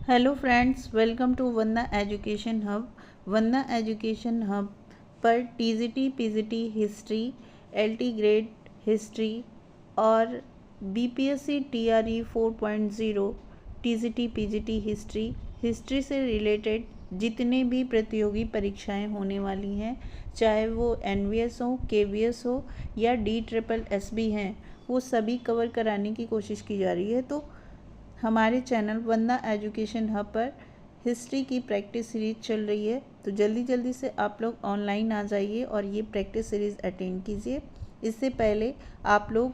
Hello friends, welcome to Vandana education hub. Vandana education hub पर TGT, PGT history, LT grade history और BPSC TRE 4.0 TGT, PGT history से related जितने भी प्रतियोगी परीक्षाएं होने वाली हैं, चाहे वो एनवीएस हो, केवीएस हो या DSSB हैं, वो सभी कवर कराने की कोशिश की जा रही है। तो हमारे चैनल वंदना एजुकेशन हब पर हिस्ट्री की प्रैक्टिस सीरीज चल रही है, तो जल्दी से आप लोग ऑनलाइन आ जाइए और ये प्रैक्टिस सीरीज़ अटेंड कीजिए। इससे पहले आप लोग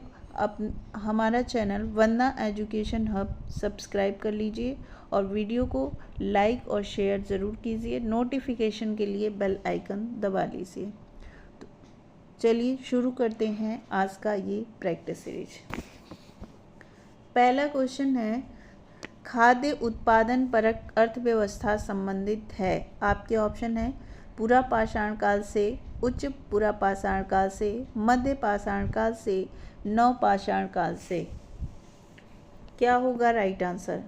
हमारा चैनल वंदना एजुकेशन हब सब्सक्राइब कर लीजिए और वीडियो को लाइक और शेयर ज़रूर कीजिए। नोटिफिकेशन के लिए बेल आइकन दबा लीजिए। तो चलिए शुरू करते हैं आज का ये प्रैक्टिस सीरीज। पहला क्वेश्चन है, खाद्य उत्पादन परक अर्थव्यवस्था संबंधित है। आपके ऑप्शन है पुरा पाषाण काल से, उच्च पुरा पाषाण काल से, मध्य पाषाण काल से, नव पाषाण काल से। क्या होगा राइट आंसर?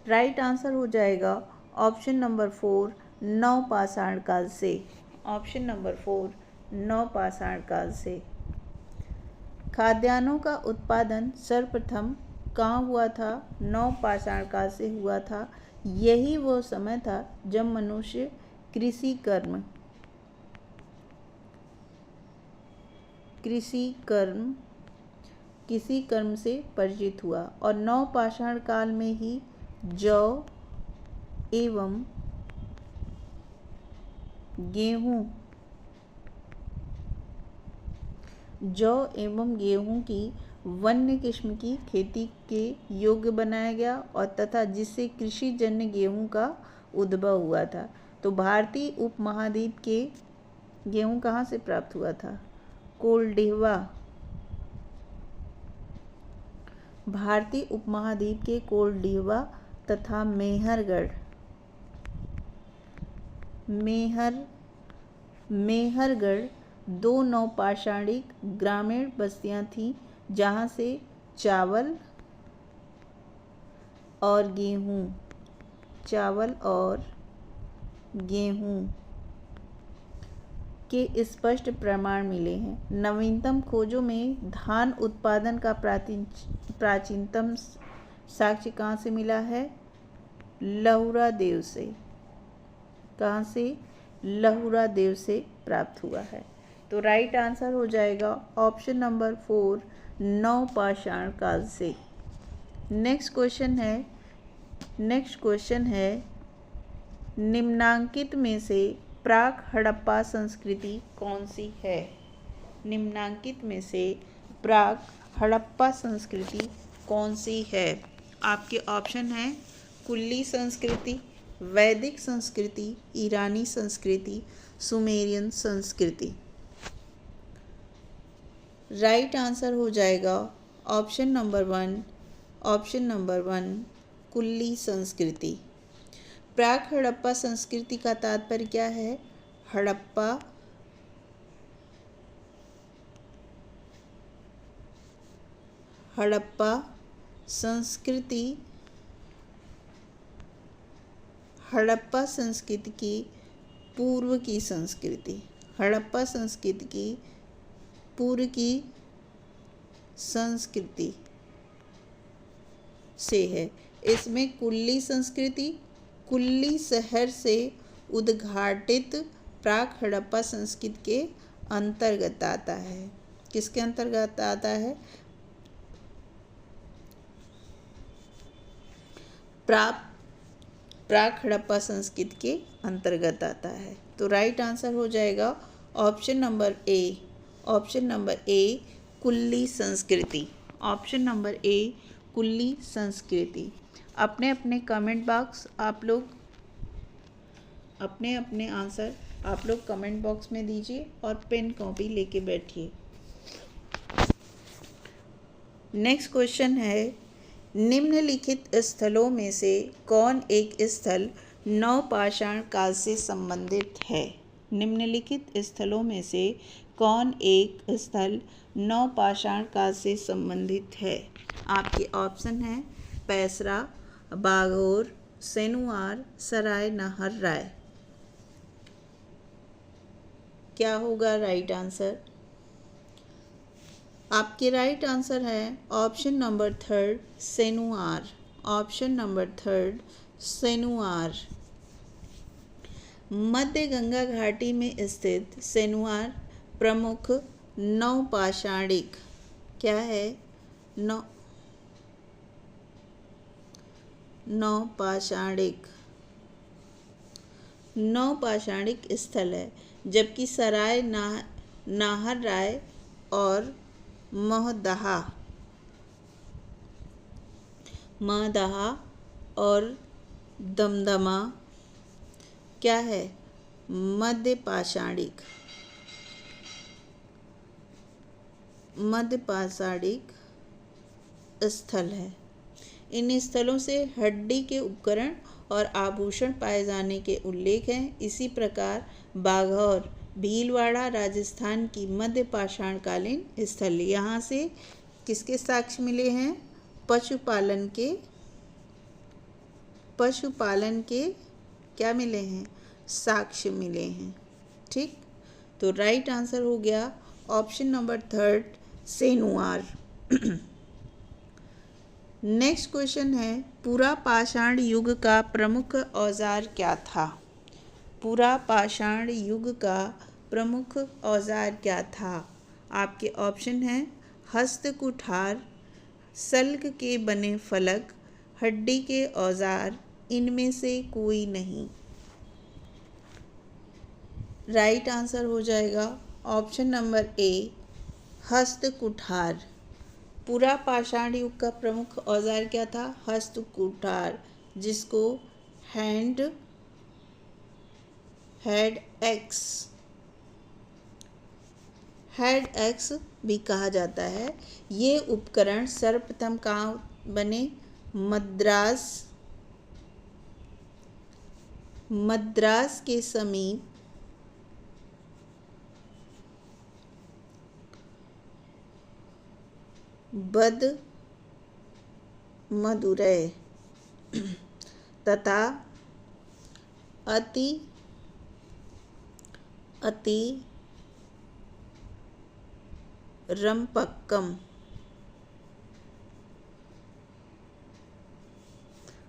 राइट आंसर हो जाएगा ऑप्शन नंबर 4, नव पाषाण काल से। ऑप्शन नंबर 4, नव पाषाण काल से। खाद्यान्नों का उत्पादन सर्वप्रथम कहाँ हुआ था? नव पाषाण काल से हुआ था। यही वो समय था जब मनुष्य किसी कर्म से परिचित हुआ और नव पाषाण काल में ही जौ एवं गेहूं की वन्य किस्म की खेती के योग्य बनाया गया और तथा जिससे कृषि जन्य गेहूं का उद्भव हुआ था। तो भारतीय उपमहाद्वीप के गेहूं कहाँ से प्राप्त हुआ था? कोल्डिहवा। भारतीय उपमहाद्वीप के कोल्डिहवा तथा मेहरगढ़ दो नवपाषाणिक ग्रामीण बस्तियां थीं, जहां से चावल और गेहूं के स्पष्ट प्रमाण मिले हैं। नवीनतम खोजों में धान उत्पादन का प्राचीनतम साक्ष्य कहाँ से मिला है? लहुरा देव से। कहाँ से? लहुरा देव से प्राप्त हुआ है। तो राइट आंसर हो जाएगा ऑप्शन नंबर 4, नव पाषाण काल से। नेक्स्ट क्वेश्चन है निम्नांकित में से प्राक हड़प्पा संस्कृति कौन सी है? निम्नांकित में से प्राक हड़प्पा संस्कृति कौन सी है? आपके ऑप्शन हैं कुल्ली संस्कृति, वैदिक संस्कृति, ईरानी संस्कृति, सुमेरियन संस्कृति। राइट आंसर हो जाएगा ऑप्शन नंबर 1 कुल्ली संस्कृति। प्राक हड़प्पा संस्कृति का तात्पर्य क्या है? हड़प्पा संस्कृति की पूर्व की संस्कृति। हड़प्पा संस्कृति की पूर्व की संस्कृति से है। इसमें कुल्ली संस्कृति कुल्ली शहर से उद्घाटित प्राक हड़प्पा संस्कृति के अंतर्गत आता है। किसके अंतर्गत आता है? प्राक हड़प्पा संस्कृति के अंतर्गत आता है। तो राइट आंसर हो जाएगा ऑप्शन नंबर ए कुल्ली संस्कृति। ऑप्शन नंबर ए कुल्ली संस्कृति। अपने अपने कमेंट बॉक्स आप लोग अपने आंसर आप लोग कमेंट बॉक्स में दीजिए और पेन कॉपी लेके बैठिए। नेक्स्ट क्वेश्चन है निम्नलिखित स्थलों में से कौन एक स्थल नव पाषाण काल से संबंधित है? निम्नलिखित स्थलों में से कौन एक स्थल नव पाषाण काल से संबंधित है? आपके ऑप्शन हैं पैसरा, बाघोर, सेनुआर, सराय नाहर राय। क्या होगा राइट आंसर? आपके राइट आंसर है option number 3 Senuwar. Option number 3 Senuwar. मध्य गंगा घाटी में स्थित सेनुआर प्रमुख नवपाषाणिक क्या है? नवपाषाणिक स्थल है, जबकि सराय नाहर राय और महदहा और दमदमा क्या है? मध्यपाषाणिक स्थल है। इन स्थलों से हड्डी के उपकरण और आभूषण पाए जाने के उल्लेख हैं। इसी प्रकार बाघौर भीलवाड़ा राजस्थान की मध्य पाषाणकालीन स्थल। यहाँ से किसके साक्ष्य मिले हैं? पशुपालन के क्या मिले हैं? साक्ष्य मिले हैं। ठीक, तो राइट आंसर हो गया option number 3 Senuar. Next question है पूरा पाषाण युग का प्रमुख औजार क्या था? पूरा पाषाण युग का प्रमुख औजार क्या था? आपके ऑप्शन हैं हस्त कुठार, सल्क के बने फलक, हड्डी के औजार, इनमें से कोई नहीं। राइट आंसर हो जाएगा ऑप्शन नंबर ए हस्त कुठार। पूरा पाषाण युग का प्रमुख औजार क्या था? हस्त कुठार, जिसको हैंड एक्स भी कहा जाता है। ये उपकरण सर्वप्रथम कहाँ बने? मद्रास के समीप बदमदुरै तथा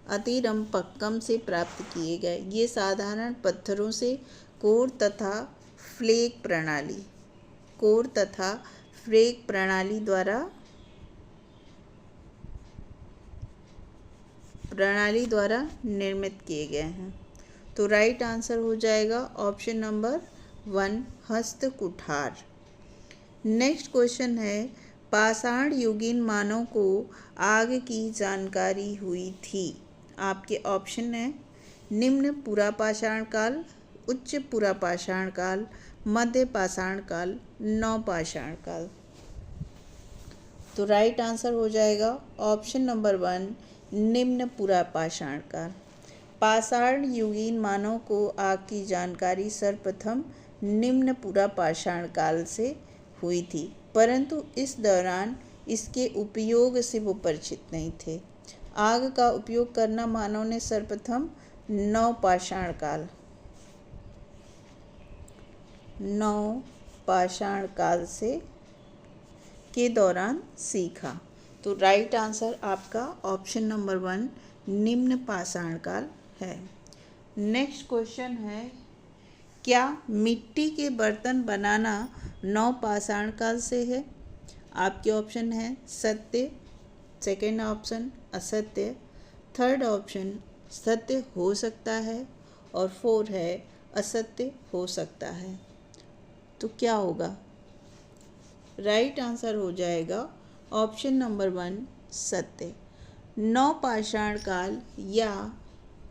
अतिरम्पक्कम से प्राप्त किए गए। ये साधारण पत्थरों से कोर तथा फ्लेक प्रणाली द्वारा निर्मित किए गए हैं। तो राइट आंसर हो जाएगा ऑप्शन नंबर 1 हस्त कुठार। नेक्स्ट क्वेश्चन है पाषाण युगीन मानव को आग की जानकारी हुई थी। आपके ऑप्शन है निम्न पुरा पाषाण काल, उच्च पुरा पाषाण काल, मध्य पाषाण काल, नवपाषाण काल। तो राइट आंसर हो जाएगा ऑप्शन नंबर 1 निम्न पुरा पाषाण काल। पाषाण युगीन मानव को आग की जानकारी सर्वप्रथम निम्न पुरा पाषाण काल से हुई थी, परंतु इस दौरान इसके उपयोग से वो परिचित नहीं थे। आग का उपयोग करना मानव ने सर्वप्रथम नवपाषाण काल के दौरान सीखा। तो राइट आंसर आपका ऑप्शन नंबर 1 निम्न पाषाण काल है। नेक्स्ट क्वेश्चन है क्या मिट्टी के बर्तन बनाना नवपाषाण काल से है? आपके ऑप्शन है सत्य, सेकेंड ऑप्शन असत्य, थर्ड ऑप्शन सत्य हो सकता है और 4 है असत्य हो सकता है। तो क्या होगा? राइट आंसर हो जाएगा ऑप्शन नंबर 1 सत्य। नवपाषाण काल या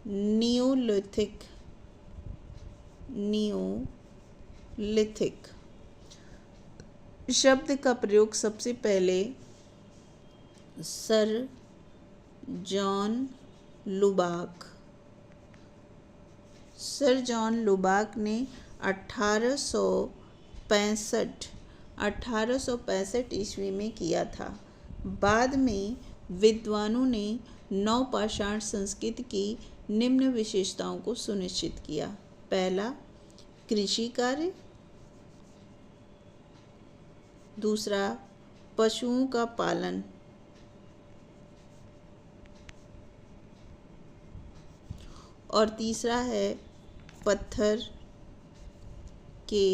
नियोलिथिक शब्द का प्रयोग सबसे पहले सर जॉन लुबाक ने 1865 ईस्वी में किया था। बाद में विद्वानों ने नवपाषाण संस्कृति की निम्न विशेषताओं को सुनिश्चित किया। पहला, कृषि कार्य। दूसरा, पशुओं का पालन। और तीसरा है पत्थर के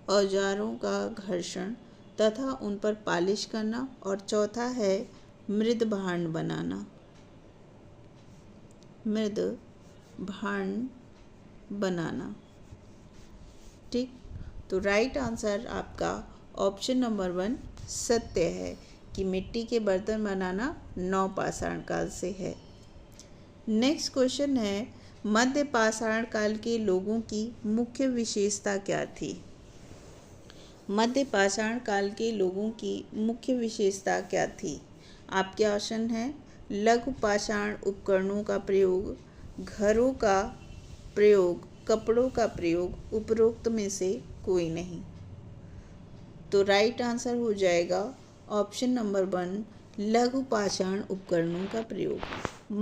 औजारों का घर्षण तथा उन पर पालिश करना। और चौथा है मृद भांड बनाना। मृद भांड बनाना। ठीक, तो राइट आंसर आपका ऑप्शन नंबर 1 सत्य है कि मिट्टी के बर्तन बनाना नवपाषाण काल से है। नेक्स्ट क्वेश्चन है, मध्य पाषाण काल के लोगों की मुख्य विशेषता क्या थी? मध्य पाषाण काल के लोगों की मुख्य विशेषता क्या थी? आपके ऑप्शन हैं, लघु पाषाण उपकरणों का प्रयोग, घरों का प्रयोग, कपड़ों का प्रयोग, उपरोक्त में से कोई नहीं। तो राइट आंसर हो जाएगा ऑप्शन नंबर 1 लघु पाषाण उपकरणों का प्रयोग।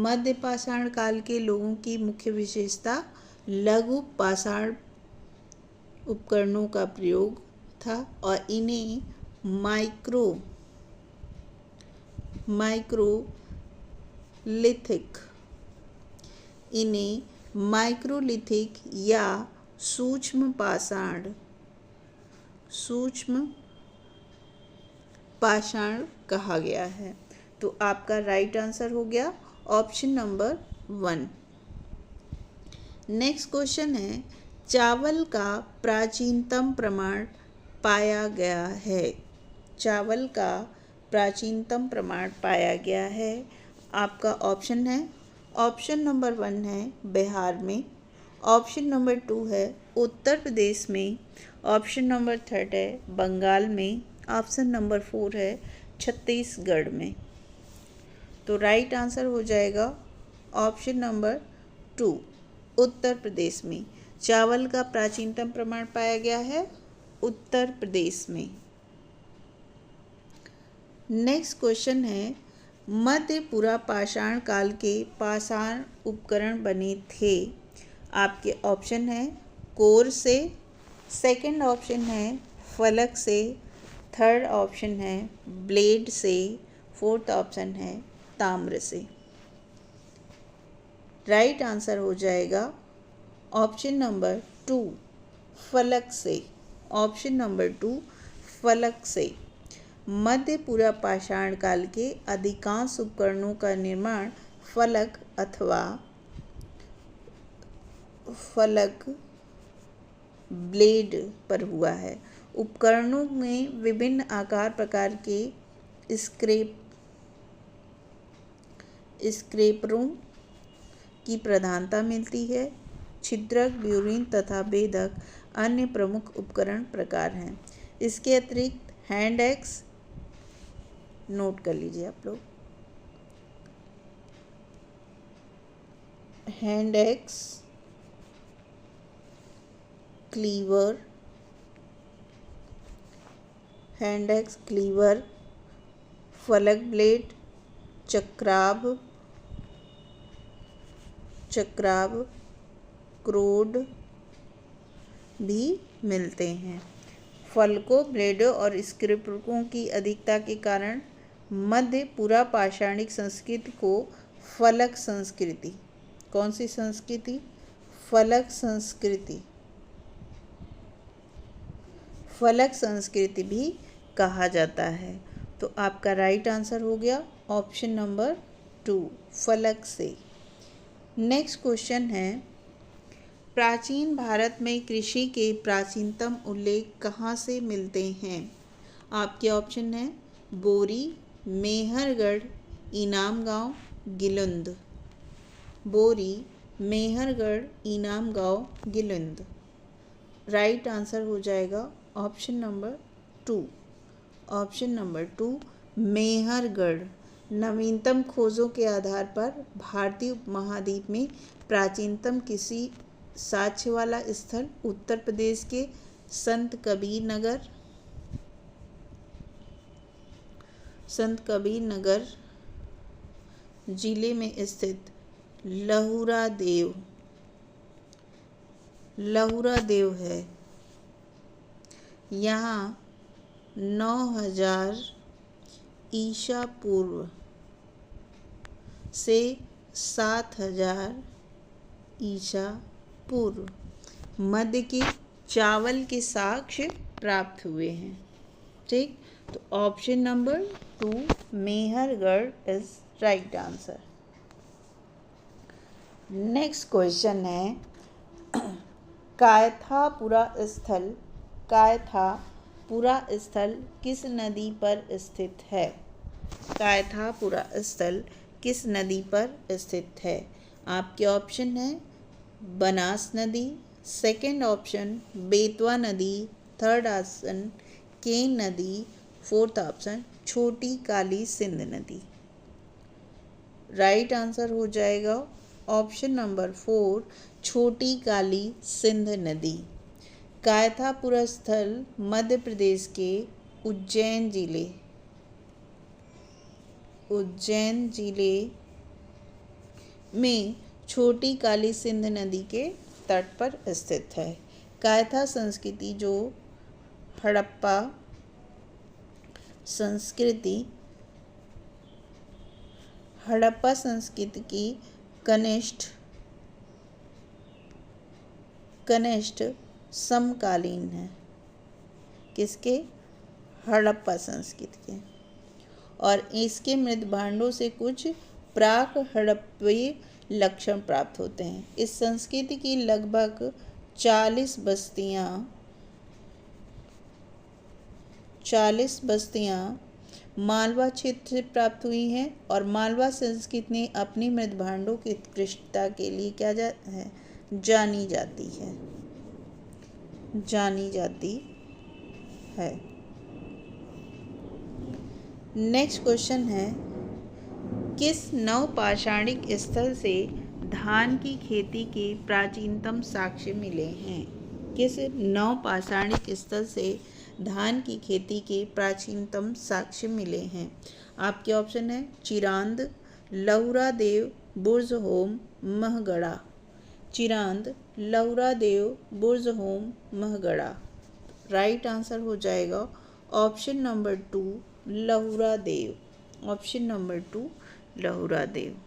मध्य पाषाण काल के लोगों की मुख्य विशेषता लघु पाषाण उपकरणों का प्रयोग था और इन्हें माइक्रोलिथिक या सूक्ष्म पाषाण कहा गया है। तो आपका राइट आंसर हो गया ऑप्शन नंबर 1। नेक्स्ट क्वेश्चन है, चावल का प्राचीनतम प्रमाण पाया गया है। चावल का प्राचीनतम प्रमाण पाया गया है। आपका ऑप्शन है, ऑप्शन नंबर 1 है बिहार में, ऑप्शन नंबर 2 है उत्तर प्रदेश में, ऑप्शन नंबर 3 है बंगाल में, ऑप्शन नंबर 4 है छत्तीसगढ़ में। तो राइट आंसर हो जाएगा ऑप्शन नंबर 2 उत्तर प्रदेश में। चावल का प्राचीनतम प्रमाण पाया गया है उत्तर प्रदेश में। नेक्स्ट क्वेश्चन है, मध्य पुरा पाषाण काल के पाषाण उपकरण बने थे। आपके ऑप्शन है कोर से, सेकंड ऑप्शन है फलक से, थर्ड ऑप्शन है ब्लेड से, फोर्थ ऑप्शन है ताम्र से। राइट आंसर हो जाएगा ऑप्शन नंबर 2 फलक से। ऑप्शन नंबर 2 फलक से। मध्य पुरा पाषाण काल के अधिकांश उपकरणों का निर्माण फलक अथवा फलक ब्लेड पर हुआ है। उपकरणों में विभिन्न आकार प्रकार के स्क्रेपरों की प्रधानता मिलती है। छिद्रक, ब्यूरिन तथा भेदक अन्य प्रमुख उपकरण प्रकार हैं। इसके अतिरिक्त हैंड एक्स, नोट कर लीजिए आप लोग, हैंड एक्स, क्लीवर, फलक ब्लेड, चक्राब, क्रोड भी मिलते हैं। फलकों, ब्लेडों और स्क्रेपरों की अधिकता के कारण मध्य पुरा पाषाणिक संस्कृति को फलक संस्कृति, कौन सी संस्कृति? फलक संस्कृति भी कहा जाता है। तो आपका राइट आंसर हो गया ऑप्शन नंबर 2 फलक से। नेक्स्ट क्वेश्चन है, प्राचीन भारत में कृषि के प्राचीनतम उल्लेख कहाँ से मिलते हैं? आपके ऑप्शन है बोरी, मेहरगढ़, इनाम गांव, गिलुंद। बोरी, मेहरगढ़, इनाम गांव, गिलुंद। राइट आंसर हो जाएगा option number 2। Option number 2 Mehrgarh. नवीनतम खोजों के आधार पर भारतीय उपमहाद्वीप में प्राचीनतम किसी साक्ष्य वाला स्थल उत्तर प्रदेश के संत कबीर नगर जिले में स्थित लहुरा देव है। यहाँ 9000 ईसा पूर्व से 7000 ईसा पूर्व मध्य के चावल के साक्ष्य प्राप्त हुए हैं। ठीक, तो option number 2 Mehrgarh is right answer. Next question है कायथापुरा स्थल किस नदी पर स्थित है? कायथापुरा स्थल किस नदी पर स्थित है? आपके ऑप्शन है बनास नदी, सेकंड ऑप्शन बेतवा नदी, थर्ड ऑप्शन केन नदी, फोर्थ ऑप्शन छोटी काली सिंध नदी। राइट आंसर हो जाएगा ऑप्शन नंबर 4 छोटी काली सिंध नदी। कायथापुरा स्थल मध्य प्रदेश के उज्जैन जिले में छोटी काली सिंध नदी के तट पर स्थित है। कायथा संस्कृति जो हड़प्पा संस्कृति की कनिष्ठ समकालीन है। किसके? हड़प्पा संस्कृति के। और इसके मृत भांडों से कुछ प्राक हड़प्पीय लक्षण प्राप्त होते हैं। इस संस्कृति की लगभग 40 बस्तियां मालवा क्षेत्र से प्राप्त हुई हैं और मालवा संस्कृति ने अपनी मृत भांडों की उत्कृष्टता के लिए जानी जाती है। नेक्स्ट क्वेश्चन है किस नवपाषाणिक स्थल से धान की खेती के प्राचीनतम साक्ष्य मिले हैं? किस नवपाषाणिक स्थल से धान की खेती के प्राचीनतम साक्ष्य मिले हैं? आपके ऑप्शन है चिरांद, लहुरा देव, बुर्जहोम, महगढ़ा। चिरांद, लहुरा देव, बुर्जहोम, महगढ़ा। राइट आंसर हो जाएगा ऑप्शन नंबर 2 लहुरा देव। ऑप्शन नंबर 2 लहुरा देव।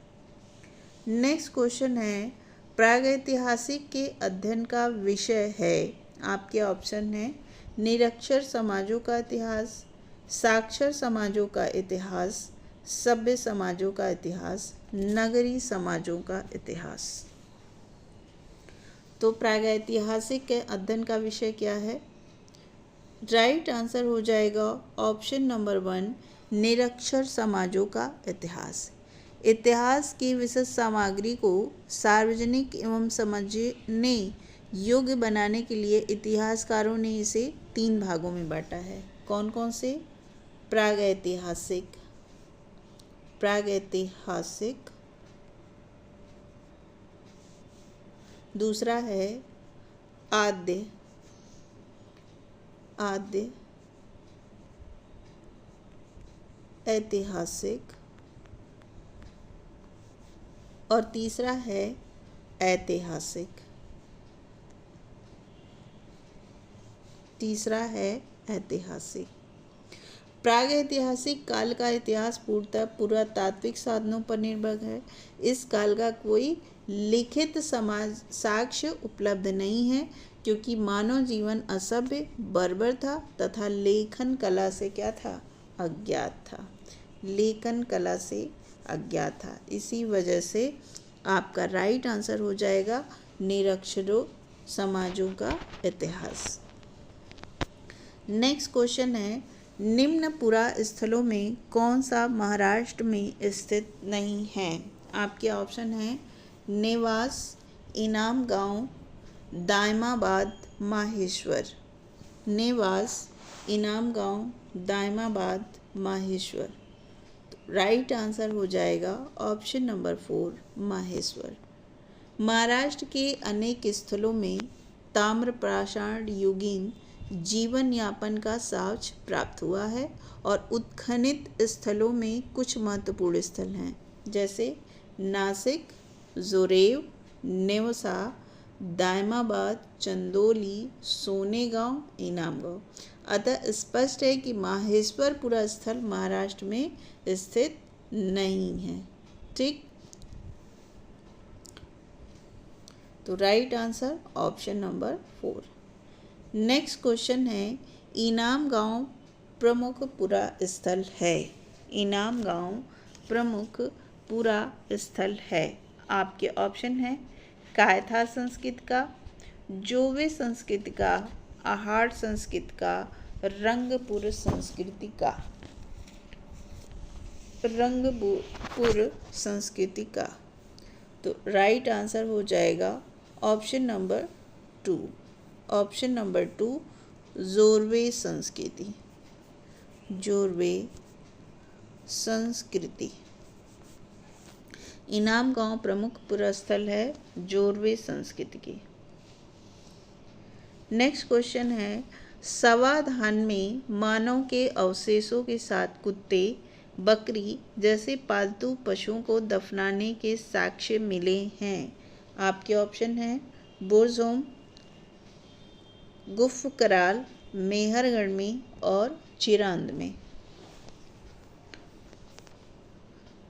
नेक्स्ट क्वेश्चन है प्रागैतिहासिक के अध्ययन का विषय है। आपके ऑप्शन है निरक्षर समाजों का इतिहास, साक्षर समाजों का इतिहास, सभ्य समाजों का इतिहास, नगरीय समाजों का इतिहास। तो प्रागैतिहासिक के अध्ययन का विषय क्या है? राइट आंसर हो जाएगा ऑप्शन नंबर 1 निरक्षर समाजों का इतिहास। इतिहास की विशेष सामग्री को सार्वजनिक एवं समझने योग्य बनाने के लिए इतिहासकारों ने इसे 3 भागों में बांटा है। कौन कौन से? प्रागैतिहासिक, दूसरा है आद्य ऐतिहासिक और तीसरा है ऐतिहासिक। प्रागैतिहासिक काल का इतिहास पूर्णतः पुरातात्विक साधनों पर निर्भर है। इस काल का कोई लिखित साक्ष्य उपलब्ध नहीं है क्योंकि मानव जीवन असभ्य, बर्बर था तथा लेखन कला से क्या था? अज्ञात था। इसी वजह से आपका राइट आंसर हो जाएगा निरक्षरों समाजों का इतिहास। नेक्स्ट क्वेश्चन है निम्न पुरा स्थलों में कौन सा महाराष्ट्र में स्थित नहीं है? आपके ऑप्शन है नेवास, इनाम गांव, दायमाबाद, माहेश्वर। नेवास, इनाम गांव, दायमाबाद, माहेश्वर। राइट आंसर हो जाएगा ऑप्शन नंबर 4 माहेश्वर। महाराष्ट्र के अनेक स्थलों में ताम्रपाषाण युगीन जीवन यापन का साक्ष्य प्राप्त हुआ है। और उत्खनित स्थलों में कुछ महत्वपूर्ण स्थल हैं, जैसे नासिक, जोरेव, नेवसा, दायमाबाद, चंदौली, सोनेगांव, इनामगांव। अतः स्पष्ट है कि माहेश्वरपुरा स्थल महाराष्ट्र में स्थित नहीं है। ठीक, तो right answer option number 4। Next question है, इनाम गांव प्रमुख पुरा स्थल है। इनाम गांव प्रमुख पुरा स्थल है। आपके ऑप्शन है कायथा संस्कृति का, जोवे संस्कृति का, आहार संस्कृति का, रंगपुर संस्कृति का। रंगपुर संस्कृति का। तो राइट आंसर हो जाएगा option number 2। Option number 2 Jorwe संस्कृति। जोरवे संस्कृति। इनाम गांव प्रमुख पुरास्थल है जोरवे संस्कृति की। नेक्स्ट क्वेश्चन है, सवाधान में मानव के अवशेषों के साथ कुत्ते, बकरी जैसे पालतू पशुओं को दफनाने के साक्ष्य मिले हैं। आपके ऑप्शन हैं बोरजोम, गुफकराल, मेहरगढ़ में और चिरांद में।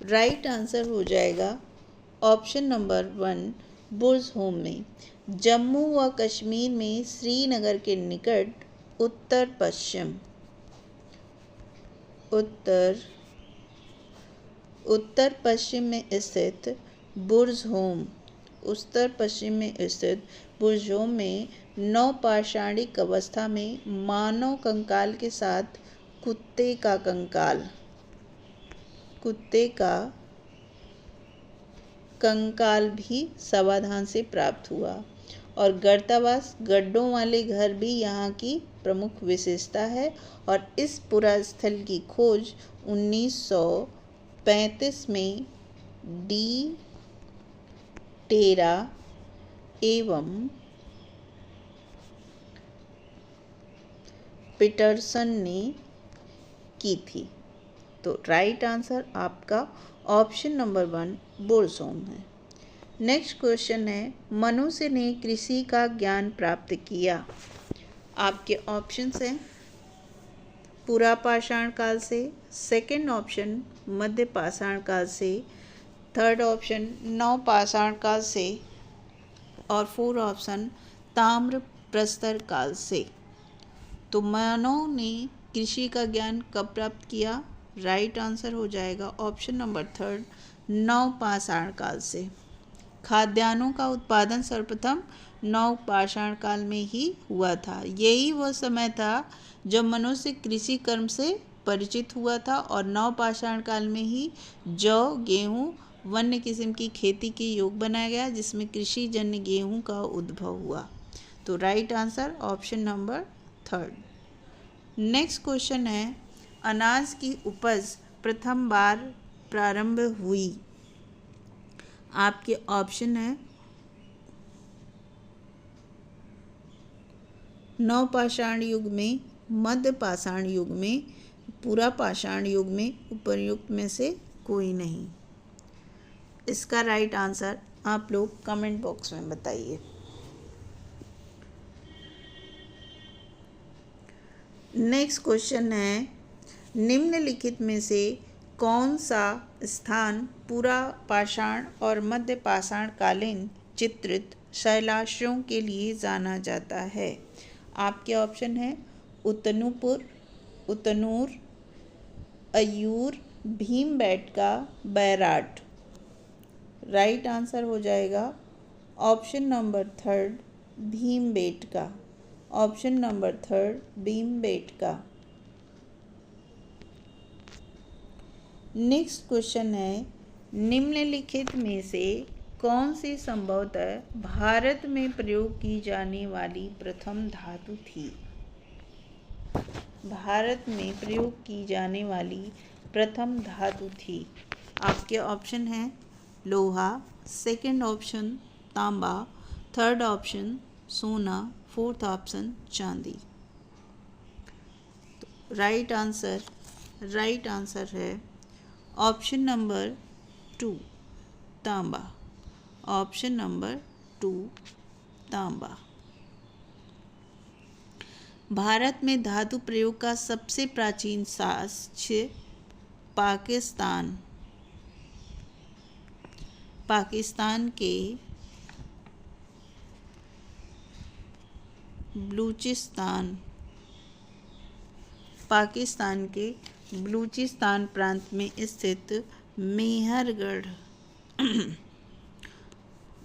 राइट आंसर हो जाएगा ऑप्शन नंबर 1 बुर्जहोम में। जम्मू व कश्मीर में श्रीनगर के निकट उत्तर पश्चिम में स्थित बुर्जहोम में नवपाषाणिक अवस्था में मानव कंकाल के साथ कुत्ते का कंकाल भी सवाधान से प्राप्त हुआ। और गर्तावास गड्ढों वाले घर भी यहाँ की प्रमुख विशेषता है। और इस पुरास्थल की खोज 1935 में डी टेरा एवं पीटरसन ने की थी। तो राइट आंसर आपका ऑप्शन नंबर 1 बोरसोम है। नेक्स्ट क्वेश्चन है, मनुष्य ने कृषि का ज्ञान प्राप्त किया। आपके ऑप्शंस हैं पुरापाषाण काल से, सेकंड ऑप्शन मध्य पाषाण काल से, थर्ड ऑप्शन नवपाषाण काल से और फोर्थ ऑप्शन ताम्र प्रस्तर काल से। तो मानव ने कृषि का ज्ञान कब प्राप्त किया? राइट आंसर हो जाएगा ऑप्शन नंबर 3 नवपाषाण काल से। खाद्यान्नों का उत्पादन सर्वप्रथम नवपाषाण काल में ही हुआ था। यही वह समय था जब मनुष्य कृषि कर्म से परिचित हुआ था और नवपाषाण काल में ही जौ, गेहूं, वन्य किस्म की खेती के योग बनाया गया, जिसमें कृषि जन्य गेहूं का उद्भव हुआ। तो right answer option number 3। Next question है, अनाज की उपज प्रथम बार प्रारंभ हुई। आपके ऑप्शन है नवपाषाण युग में, मध्य पाषाण युग में, पुरापाषाण युग में, उपर्युक्त में से कोई नहीं। इसका राइट आंसर आप लोग कमेंट बॉक्स में बताइए। नेक्स्ट क्वेश्चन है, निम्नलिखित में से कौन सा स्थान पुरापाषाण और मध्य पाषाण कालीन चित्रित शैलाश्रयों के लिए जाना जाता है? आपके ऑप्शन है उतनूपुर, उतनूर, अयूर, भीमबेटका, बैराट। राइट आंसर हो जाएगा option number 3 Bhimbetka. Option number 3 Bhimbetka. Next question है, निम्नलिखित में से कौन सी संभवतः भारत में प्रयोग की जाने वाली प्रथम धातु थी? भारत में प्रयोग की जाने वाली प्रथम धातु थी। आपके ऑप्शन हैं लोहा, सेकंड ऑप्शन तांबा, थर्ड ऑप्शन सोना, फोर्थ ऑप्शन चांदी। राइट आंसर है ऑप्शन नंबर 2 तांबा। ऑप्शन नंबर 2 तांबा। भारत में धातु प्रयोग का सबसे प्राचीन साक्ष्य पाकिस्तान के बलूचिस्तान प्रांत में स्थित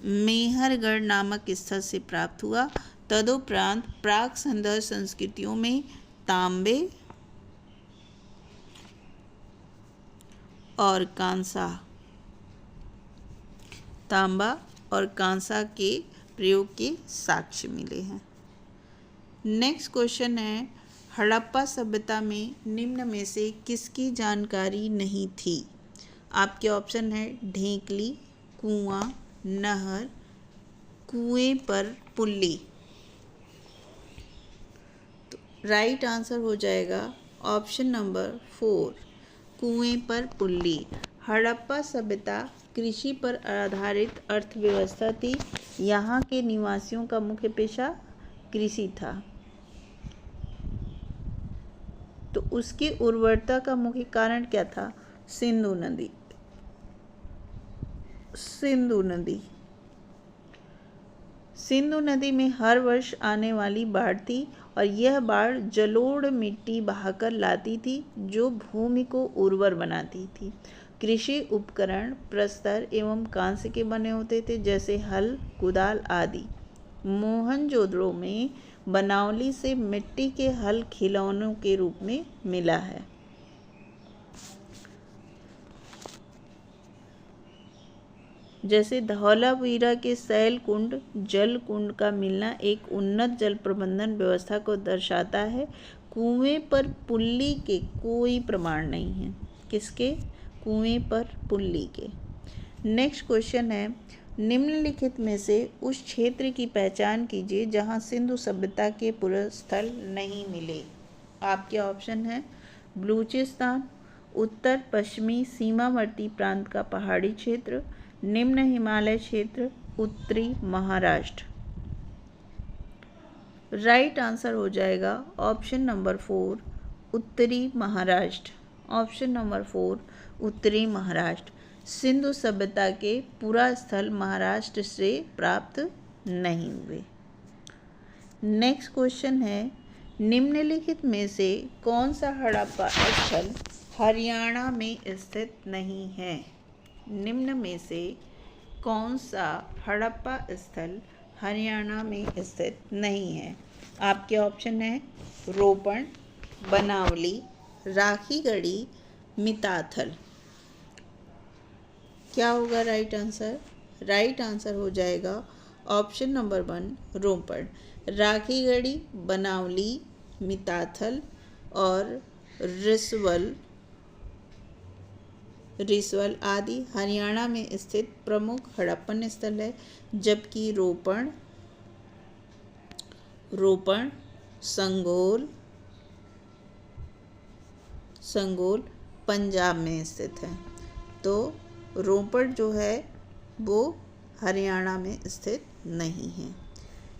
मेहरगढ़ नामक स्थल से प्राप्त हुआ। तदुपरांत प्राक संदर संस्कृतियों में तांबा और कांसा के प्रयोग के साक्ष्य मिले हैं। नेक्स्ट क्वेश्चन है, हड़प्पा सभ्यता में निम्न में से किसकी जानकारी नहीं थी? आपके ऑप्शन है ढेकली, कुआं, नहर, कुएं पर पुल्ली। तो राइट आंसर हो जाएगा ऑप्शन नंबर 4 कुएं पर पुल्ली। हड़प्पा सभ्यता कृषि पर आधारित अर्थव्यवस्था थी। यहाँ के निवासियों का मुख्य पेशा कृषि था। तो उसकी उर्वरता का मुख्य कारण क्या था? सिंधु नदी में हर वर्ष आने वाली बाढ़ थी और यह बाढ़ जलोढ़ मिट्टी बहाकर लाती थी जो भूमि को उर्वर बनाती थी। कृषि उपकरण प्रस्तर एवं कांस्य के बने होते थे, जैसे हल, कुदाल आदि। मोहनजोदड़ो में बनावली से मिट्टी के हल खिलौनों के रूप में मिला है। जैसे धौलावीरा के सैल कुंड जल कुंड का मिलना एक उन्नत जल प्रबंधन व्यवस्था को दर्शाता है। कुएं पर पुल्ली के कोई प्रमाण नहीं है। किसके? कुएं पर पुल्ली के। नेक्स्ट क्वेश्चन है, निम्नलिखित में से उस क्षेत्र की पहचान कीजिए जहां सिंधु सभ्यता के पुरस्थल नहीं मिले। आपके ऑप्शन है बलूचिस्तान, उत्तर पश्चिमी सीमावर्ती प्रांत का पहाड़ी क्षेत्र, निम्न हिमालय क्षेत्र, उत्तरी महाराष्ट्र। राइट आंसर हो जाएगा ऑप्शन नंबर 4 उत्तरी महाराष्ट्र। ऑप्शन नंबर 4 उत्तरी महाराष्ट्र। सिंधु सभ्यता के पुरास्थल महाराष्ट्र से प्राप्त नहीं हुए। नेक्स्ट क्वेश्चन है, निम्नलिखित में से कौन सा हड़प्पा स्थल हरियाणा में स्थित नहीं है? निम्न में से कौन सा हड़प्पा स्थल हरियाणा में स्थित नहीं है? आपके ऑप्शन है रोपण, बनावली, राखीगढ़ी, मिताथल। क्या होगा राइट आंसर? राइट आंसर हो जाएगा ऑप्शन नंबर 1 रोपण। राखीगढ़ी, बनावली, मिताथल और रिसवल आदि हरियाणा में स्थित प्रमुख हड़प्पन स्थल है, जबकि रोपण संगोल पंजाब में स्थित है। तो रोपण जो है वो हरियाणा में स्थित नहीं है।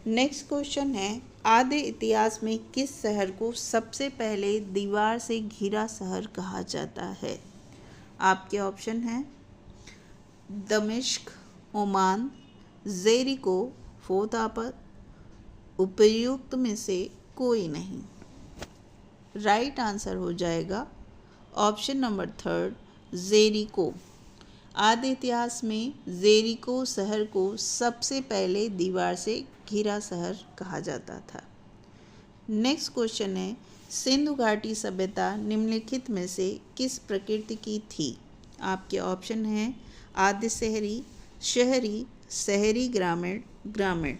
नेक्स्ट क्वेश्चन है, आदि इतिहास में किस शहर को सबसे पहले दीवार से घिरा शहर कहा जाता है? आपके ऑप्शन हैं दमिश्क, ओमान, जेरिको, फोतापत। उपयुक्त में से कोई नहीं। राइट आंसर हो जाएगा ऑप्शन नंबर 3 जेरिको। आदि इतिहास में जेरिको शहर को सबसे पहले दीवार से घिरा शहर कहा जाता था। नेक्स्ट क्वेश्चन है, सिंधु घाटी सभ्यता निम्नलिखित में से किस प्रकृति की थी? आपके ऑप्शन हैं आदि शहरी, शहरी, ग्रामीण।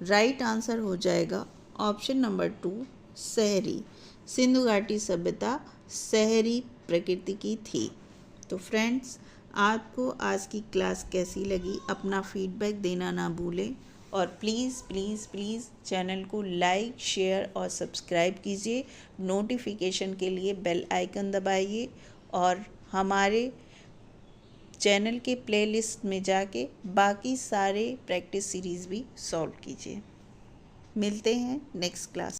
राइट आंसर हो जाएगा ऑप्शन नंबर 2 शहरी। सिंधु घाटी सभ्यता शहरी प्रकृति की थी। तो फ्रेंड्स, आपको आज की क्लास कैसी लगी? अपना फीडबैक देना ना भूलें और प्लीज़ प्लीज़ प्लीज़ चैनल को लाइक, शेयर और सब्सक्राइब कीजिए। नोटिफिकेशन के लिए बेल आइकन दबाइए और हमारे चैनल के प्लेलिस्ट में जाके बाकी सारे प्रैक्टिस सीरीज़ भी सॉल्व कीजिए। मिलते हैं नेक्स्ट क्लास।